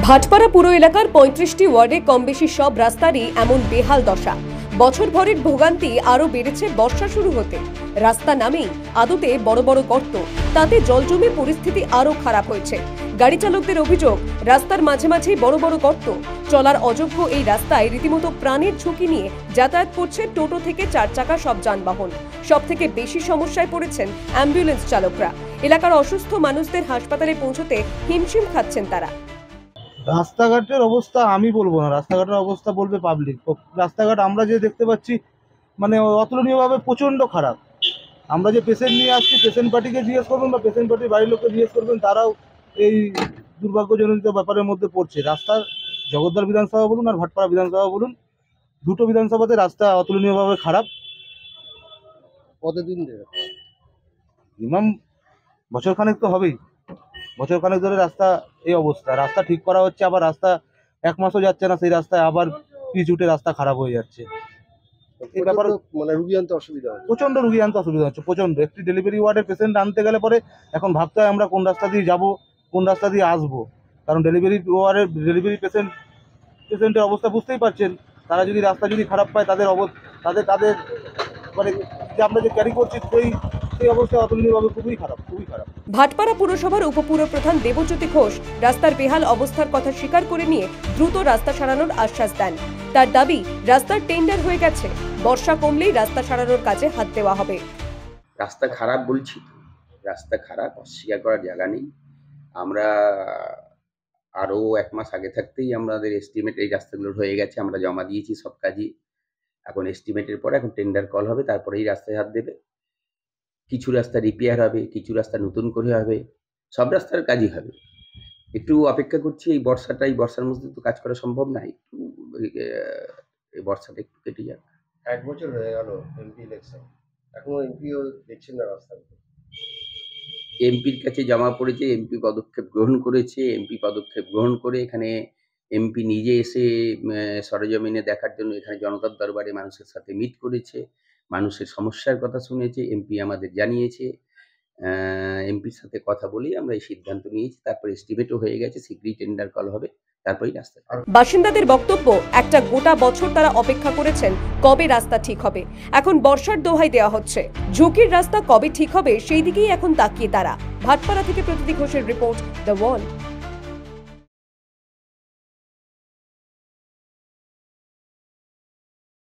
ভাটপাড়া পুর এলাকার ৩৫টি ওয়ার্ডে কম বেশি সব রাস্তারই এমন বেহাল দশা। বছর ভরের ভোগান্তি আরো বেড়েছে বর্ষা শুরু হতে। রাস্তা নামেই আদতে বড় বড় গর্ত, তাতে জল জমে পরিস্থিতি আরো খারাপ হয়েছে। গাড়ি চালকদের অভিযোগ, রাস্তার মাঝে মাঝে বড় বড় গর্ত, চলার অযোগ্য এই রাস্তায় রীতিমতো প্রাণের ঝুঁকি নিয়ে যাতায়াত করছে টোটো থেকে ৪ চাকা সব যানবাহন। সব থেকে বেশি সমস্যায় পড়েছেন অ্যাম্বুলেন্স চালকরা। এলাকার অসুস্থ মানুষদের হাসপাতালে পৌঁছতে হিমশিম খাচ্ছেন তারা। রাস্তাঘাটের অবস্থা আমি বলবো না, রাস্তাঘাটের অবস্থা বলবে পাবলিক। রাস্তাঘাট আমরা যে দেখতে পাচ্ছি মানে অতুলনীয়ভাবে প্রচণ্ড খারাপ। আমরা যে পেশেন্ট নিয়ে আসছি, পেশেন্ট পার্টিকে জিজ্ঞেস করবেন বা পেশেন্ট পার্টির বাড়ির লোককে জিজ্ঞেস করবেন, তারাও এই দুর্ভাগ্যজনিত ব্যাপারের মধ্যে পড়ছে। রাস্তার জগদ্দল বিধানসভা বলুন আর ভাটপাড়া বিধানসভা বলুন, দুটো বিধানসভাতে রাস্তা অতুলনীয়ভাবে খারাপ। কতদিন ধরে? মিনিমাম বছরখানেক তো হবেই। বছরখানেক ধরে রাস্তা এই অবস্থা। রাস্তা ঠিক করা হচ্ছে, আবার রাস্তা 1 মাসও যাচ্ছে না, সেই রাস্তায় আবার পিচ উঠে রাস্তা খারাপ হয়ে যাচ্ছে। এই ব্যাপারে মানে রুগী আনতে অসুবিধা হয়, প্রচণ্ড রুগী আনতে অসুবিধা হচ্ছে, প্রচণ্ড। একটি ডেলিভারি ওয়ার্ডের পেশেন্ট আনতে গেলে পরে এখন ভাবতে হয় আমরা কোন রাস্তা দিয়ে যাব, কোন রাস্তা দিয়ে আসবো। কারণ ডেলিভারি পেশেন্টের অবস্থা বুঝতেই পারছেন। তারা যদি রাস্তা যদি খারাপ পায়, তাদের মানে যে আমরা যে ক্যারি করছি সেই অবস্থা অতুলনীয়ভাবে খুবই খারাপ। ভাটপাড়া পুরসভার উপপুরপ্রধান দেবজ্যোতি ঘোষ রাস্তার বেহাল অবস্থার কথা স্বীকার করে নিয়ে দ্রুত রাস্তা সারানোর আশ্বাস দেন। তার দাবি, রাস্তার টেন্ডার হয়ে গেছে, বর্ষা কমলেই রাস্তা সারানোর কাজে হাত দেওয়া হবে। রাস্তা খারাপ বলছি, রাস্তা খারাপ, অস্বীকার করার জায়গা নেই। আমরা আরও 1 মাস আগে থাকতেই আমাদের এস্টিমেট এই রাস্তাগুলোর হয়ে গেছে, আমরা জমা দিয়েছি সব কাজই। এখন এস্টিমেটের পরে এখন টেন্ডার কল হবে, তারপরেই রাস্তায় হাত দেবে। কিছু রাস্তা রিপেয়ার হবে, কিছু রাস্তা নতুন করে হবে, সব রাস্তার কাজই হবে। একটু অপেক্ষা করছি, এই বর্ষার মধ্যে তো কাজ করা সম্ভব না। একটু এই বর্ষাটা একটু কেটে যাক। 1 বছর হয়ে গেল এমপি ইলেকশন, এখনো এমপিও দেখছেন না রাস্তা। এমপির কাছে জমা পড়েছে, এমপি পদক্ষেপ গ্রহণ করেছে। এমপি পদক্ষেপ গ্রহণ করে এখানে এমপি নিজে এসে সরেজমিনে দেখার জন্য এখানে জনতার দরবারে মানুষের সাথে মিট করেছে, মানুষের সমস্যার কথা শুনেছে, এমপি আমাদের জানিয়েছে। এমপির সাথে কথা বলেই আমরা এই সিদ্ধান্ত নিয়েছি। তারপর এস্টিমেটও হয়ে গেছে, শীঘ্রই টেন্ডার কল হবে, তারপরেই রাস্তা। বাসিন্দাদের বক্তব্য, একটা গোটা বছর তারা অপেক্ষা করেছেন কবে রাস্তা ঠিক হবে। এখন বর্ষার দোহাই দেওয়া হচ্ছে, ঝুঁকির রাস্তা কবে ঠিক হবে সেই দিকেই এখন তাকিয়ে তারা। ভাটপাড়া থেকে প্রতীতি ঘোষের রিপোর্ট, দ্য ওয়াল।